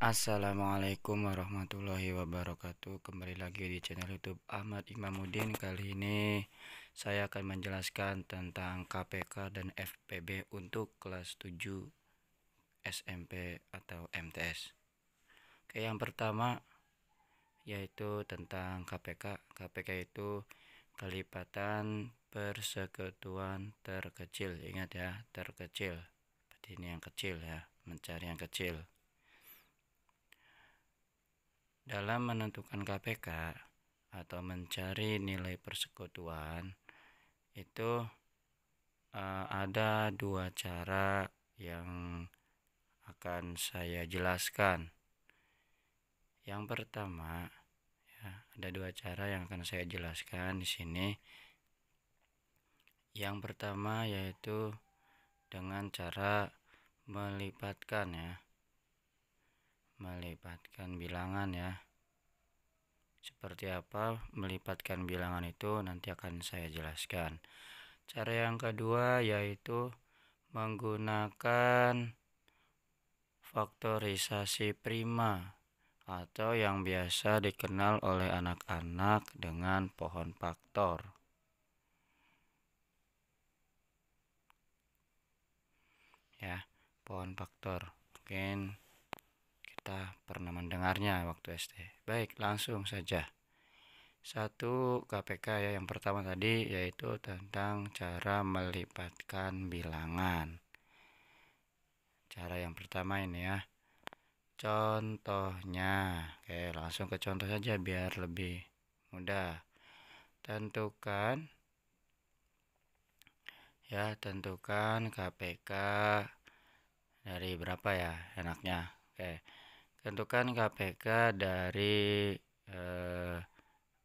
Assalamualaikum warahmatullahi wabarakatuh. Kembali lagi di channel YouTube Ahmad Imamuddin. Kali ini saya akan menjelaskan tentang KPK dan FPB untuk kelas 7 SMP atau MTS. Oke, yang pertama yaitu tentang KPK. KPK itu kelipatan persekutuan terkecil. Ingat ya, terkecil. Berarti ini yang kecil ya, mencari yang kecil. Dalam menentukan KPK atau mencari nilai persekutuan itu ada dua cara yang akan saya jelaskan. Yang pertama, ya, ada dua cara yang akan saya jelaskan di sini. Yang pertama yaitu dengan cara melipatkan ya. Melipatkan bilangan ya. Seperti apa melipatkan bilangan itu nanti akan saya jelaskan. Cara yang kedua yaitu menggunakan faktorisasi prima atau yang biasa dikenal oleh anak-anak dengan pohon faktor. Ya, pohon faktor. Mungkin kita pernah mendengarnya waktu SD. Baik, langsung saja. Satu KPK ya, yang pertama tadi yaitu tentang cara melipatkan bilangan. Cara yang pertama ini ya. Contohnya, oke, langsung ke contoh saja biar lebih mudah. Tentukan KPK dari berapa ya enaknya. Oke, tentukan KPK dari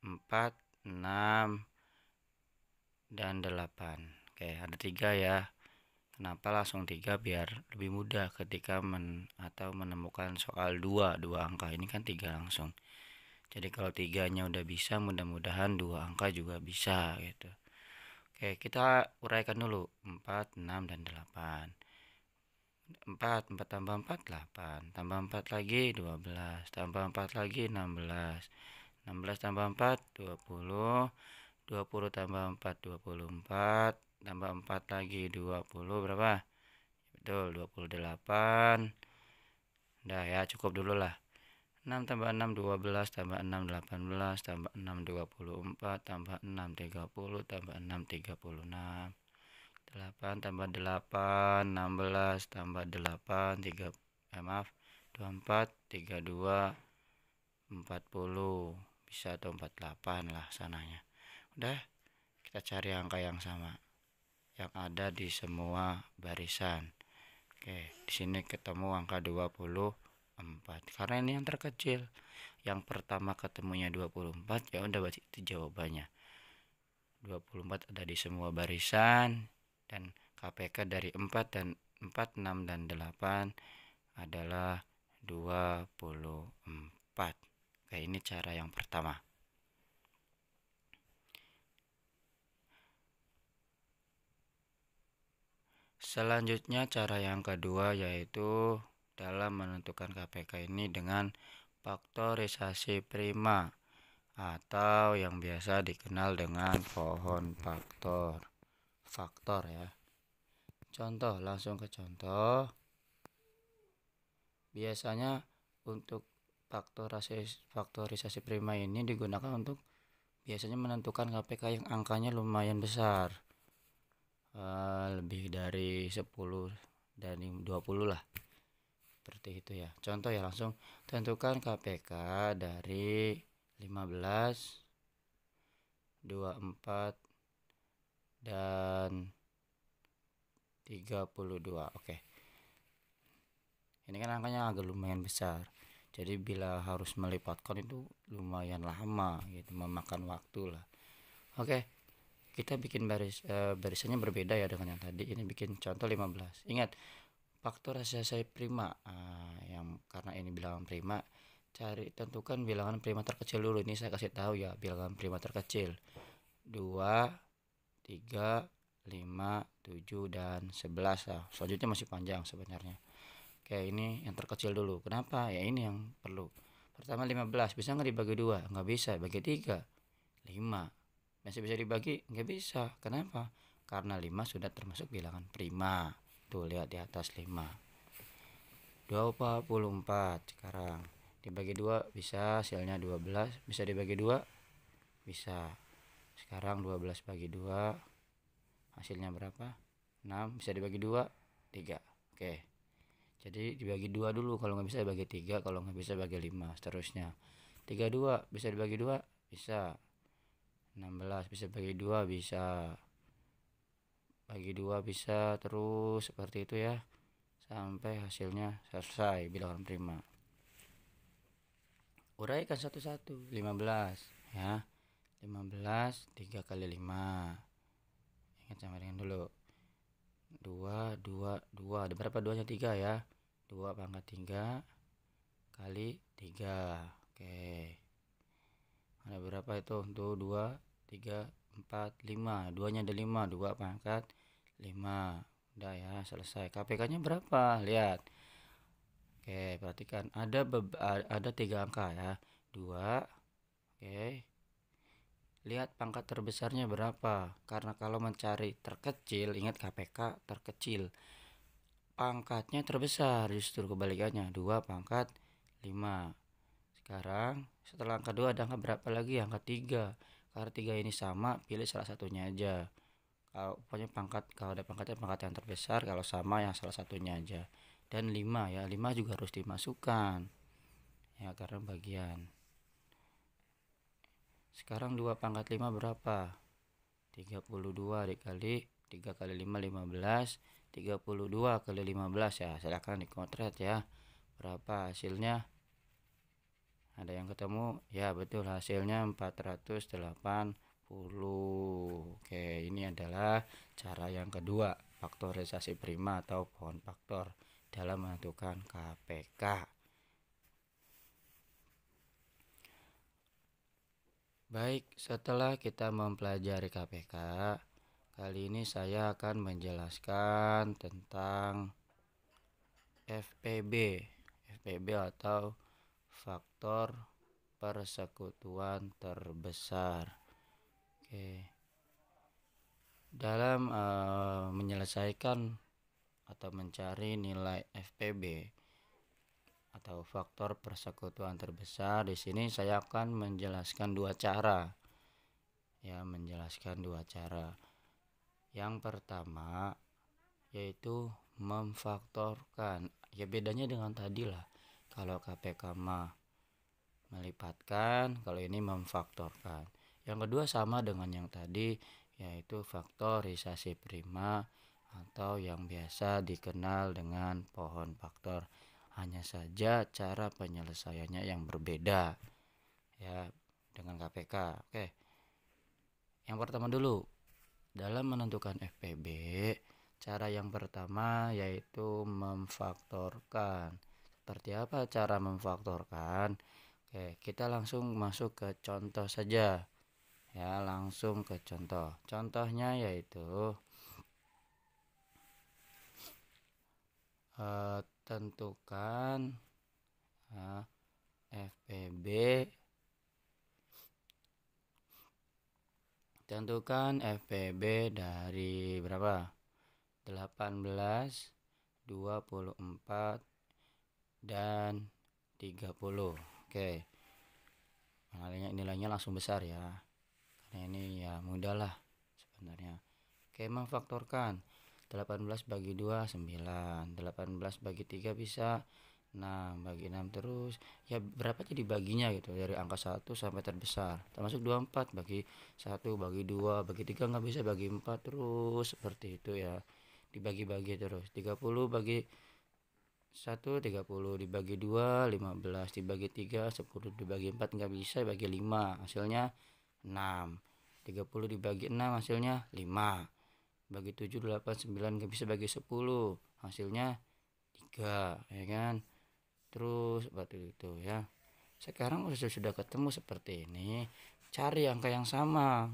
4, 6, dan 8. Oke, ada 3 ya. Kenapa langsung 3? Biar lebih mudah ketika menemukan soal 2 angka. Ini kan 3 langsung. Jadi kalau 3-nya udah bisa, mudah-mudahan 2 angka juga bisa gitu. Oke, kita uraikan dulu 4, 6, dan 8. 4 tambah 4, 8. Tambah 4 lagi 12. Tambah 4 lagi 16. 16 tambah 4, 20. 20 tambah 4, 24. Tambah 4 lagi 20, berapa? Betul, 28. Udah ya, cukup dulu lah. 6 tambah 6, 12. Tambah 6, 18. Tambah 6, 24. Tambah 6, 30. Tambah 6, 36. 8 tambah 8, 16. Tambah 8, 24, 32, 40. Bisa atau 48 lah sananya. Udah, kita cari angka yang sama yang ada di semua barisan. Oke, di sini ketemu angka 24 karena ini yang terkecil. Yang pertama ketemunya 24, ya udah berarti itu jawabannya. 24 ada di semua barisan dan KPK dari 4 dan 4, 6 dan 8 adalah 24. Oke, ini cara yang pertama. Selanjutnya cara yang kedua yaitu dalam menentukan KPK ini dengan faktorisasi prima atau yang biasa dikenal dengan pohon faktor. Faktor ya. Contoh, langsung ke contoh. Biasanya untuk faktorisasi prima ini digunakan untuk biasanya menentukan KPK yang angkanya lumayan besar. Lebih dari 10 dan 20 lah. Seperti itu ya. Contoh ya, langsung tentukan KPK dari 15, 24, dan 32. Oke. Ini kan angkanya agak lumayan besar. Jadi bila harus melipatkan itu lumayan lama gitu, memakan waktu lah. Oke. Kita bikin barisannya berbeda ya dengan yang tadi. Ini bikin contoh 15. Ingat, faktorisasi prima. Yang karena ini bilangan prima, tentukan bilangan prima terkecil dulu. Ini saya kasih tahu ya, bilangan prima terkecil 2, 3, 5, 7, dan 11 lah. Selanjutnya masih panjang sebenarnya. Oke, ini yang terkecil dulu. Kenapa? Ya ini yang perlu. Pertama 15, bisa nggak dibagi 2? Nggak bisa. Bagi 3, 5. Masih bisa dibagi? Nggak bisa. Kenapa? Karena 5 sudah termasuk bilangan prima. Tuh, lihat di atas 5. 24 sekarang. Dibagi 2 bisa, hasilnya 12. Bisa dibagi 2? Bisa. Sekarang 12 bagi 2, hasilnya berapa? 6. Bisa dibagi 2? 3. Oke. Jadi dibagi 2 dulu, kalau nggak bisa bagi 3, kalau nggak bisa bagi 5, seterusnya. 32 bisa dibagi 2? Bisa. 16 bisa bagi 2? Bisa. Bagi 2 bisa, terus seperti itu ya. Sampai hasilnya selesai bilangan prima. Uraikan satu-satu. 15 ya. 15 3 kali 5. Ingat sama dengan dulu. 2 2 2. Ada berapa duanya? 3 ya. 2 pangkat 3 kali 3. Oke. Ada berapa itu? Tuh 2 3 4 5. Duanya ada 5. 2 pangkat 5. Udah ya, selesai. KPK-nya berapa? Lihat. Oke, perhatikan. Ada 3 angka ya. 2. Oke. Lihat pangkat terbesarnya berapa. Karena kalau mencari terkecil, ingat KPK terkecil. Pangkatnya terbesar, justru kebalikannya. 2 pangkat 5. Sekarang setelah angka 2 ada angka berapa lagi? Angka 3. Karena 3 ini sama, pilih salah satunya aja. Kalau pokoknya kalau ada pangkatnya pangkat yang terbesar, kalau sama yang salah satunya aja. Dan 5 ya, 5 juga harus dimasukkan. Ya, karena bagian. Sekarang 2 pangkat 5 berapa? 32 dikali 3 kali 5 15. 32 kali 15 ya, silakan dikotret ya. Berapa hasilnya? Ada yang ketemu? Ya, betul, hasilnya 480. Oke, ini adalah cara yang kedua, faktorisasi prima atau pohon faktor dalam menentukan KPK. Baik, setelah kita mempelajari KPK, kali ini saya akan menjelaskan tentang FPB. FPB atau faktor persekutuan terbesar. Oke. Dalam menyelesaikan atau mencari nilai FPB atau faktor persekutuan terbesar, di sini saya akan menjelaskan dua cara. Ya, menjelaskan dua cara. Yang pertama yaitu memfaktorkan. Ya, bedanya dengan tadi lah. Kalau KPK mah melipatkan, kalau ini memfaktorkan. Yang kedua sama dengan yang tadi, yaitu faktorisasi prima atau yang biasa dikenal dengan pohon faktor. Hanya saja cara penyelesaiannya yang berbeda ya dengan KPK. Oke. Yang pertama dulu, dalam menentukan FPB, cara yang pertama yaitu memfaktorkan. Seperti apa cara memfaktorkan? Oke, kita langsung masuk ke contoh saja. Ya, langsung ke contoh. Contohnya yaitu tentukan FPB. Tentukan FPB dari berapa? 18, 24, dan 30. Oke. Nilainya langsung besar ya. Karena ini ya mudah lah sebenarnya. Oke, memfaktorkan. 18 bagi 2 9, 18 bagi 3 bisa 6, bagi 6 terus. Ya berapa jadi baginya gitu, dari angka 1 sampai terbesar. Termasuk 24 bagi 1 bagi 2 bagi 3 nggak bisa, bagi 4 terus seperti itu ya. Dibagi-bagi terus. 30 bagi 1 30, dibagi 2 15, dibagi 3 10, dibagi 4 nggak bisa, bagi 5 hasilnya 6. 30 dibagi 6 hasilnya 5. Bagi 7 8 9 nggak bisa, bagi 10 hasilnya 3 ya kan. Terus seperti itu ya. Sekarang sudah ketemu seperti ini, cari angka yang sama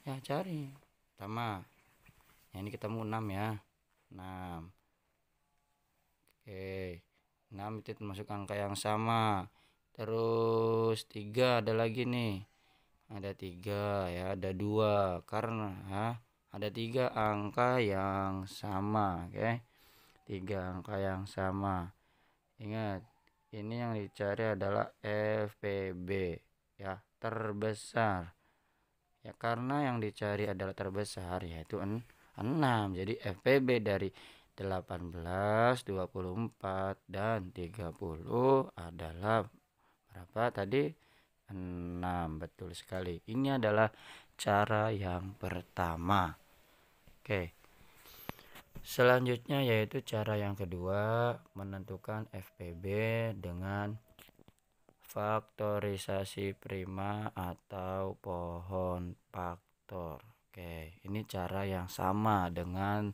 ya, cari pertama ya, ini ketemu 6 ya, 6 Oke, 6 itu termasuk angka yang sama. Terus 3 ada lagi nih. Ada 3 ya, ada 2 karena ada 3 angka yang sama, oke. 3 angka yang sama. Ingat, ini yang dicari adalah FPB ya, terbesar. Ya karena yang dicari adalah terbesar yaitu 6. Jadi FPB dari 18, 24 dan 30 adalah berapa tadi? 6. Betul sekali. Ini adalah cara yang pertama. Oke. Selanjutnya yaitu cara yang kedua, menentukan FPB dengan faktorisasi prima atau pohon faktor. Oke, ini cara yang sama dengan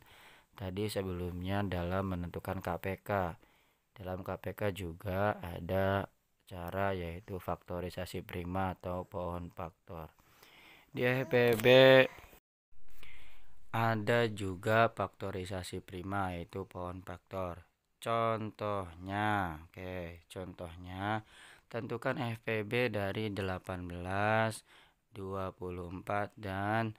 tadi sebelumnya dalam menentukan KPK. Dalam KPK juga ada cara yaitu faktorisasi prima atau pohon faktor. Di FPB ada juga faktorisasi prima yaitu pohon faktor. Contohnya, contohnya tentukan FPB dari 18, 24 dan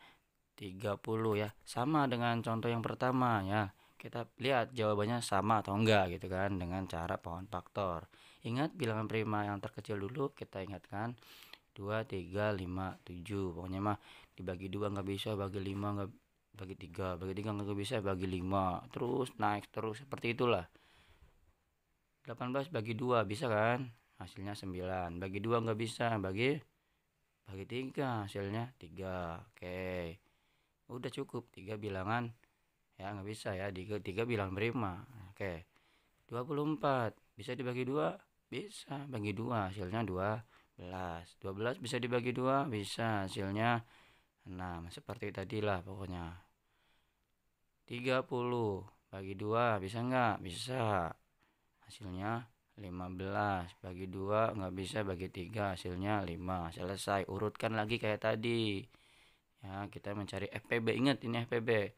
30 ya. Sama dengan contoh yang pertama ya. Kita lihat jawabannya sama atau enggak gitu kan dengan cara pohon faktor. Ingat bilangan prima yang terkecil dulu, kita ingatkan 2, 3, 5, 7. Pokoknya mah dibagi 2 enggak bisa, bagi 5 enggak, bagi 3 enggak bisa, bagi 5. Terus naik terus seperti itulah. 18 bagi 2 bisa kan? Hasilnya 9. Bagi 2 enggak bisa, bagi 3 hasilnya 3. Oke. Udah cukup 3 bilangan ya, enggak bisa ya, 3 bilangan prima. Oke. 24 bisa dibagi 2? Bisa, bagi 2 hasilnya 12. 12 bisa dibagi 2? Bisa, hasilnya 6. Seperti tadilah pokoknya. 30 bagi 2 bisa enggak? Bisa. Hasilnya 15. Bagi 2 enggak bisa, bagi 3 hasilnya 5. Selesai. Urutkan lagi kayak tadi. Ya, kita mencari FPB. Ingat ini FPB.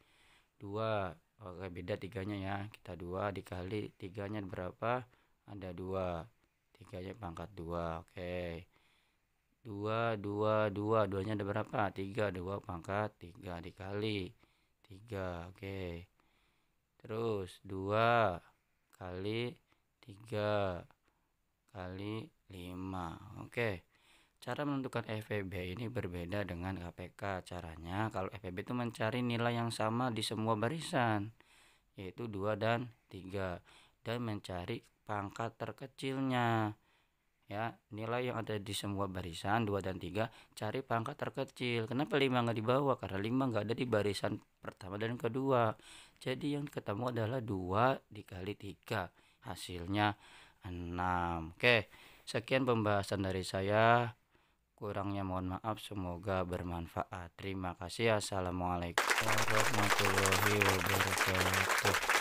2. Oke, beda 3-nya ya. Kita 2 dikali 3-nya berapa? Ada 2. 3-nya pangkat 2. Oke. 2, 2, 2. 2-nya ada berapa? 3. 2 pangkat 3 dikali 3. Oke. Terus 2 kali 3 kali 5. Oke. Cara menentukan FPB ini berbeda dengan KPK. Caranya kalau FPB itu mencari nilai yang sama di semua barisan, yaitu 2 dan 3, dan mencari pangkat terkecilnya. Ya, nilai yang ada di semua barisan 2 dan 3, cari pangkat terkecil. Kenapa 5 nggak dibawa? Karena 5 nggak ada di barisan pertama dan kedua. Jadi yang ketemu adalah 2 dikali 3. Hasilnya 6. Oke, sekian pembahasan dari saya. Kurangnya mohon maaf, semoga bermanfaat. Terima kasih. Assalamualaikum warahmatullahi wabarakatuh.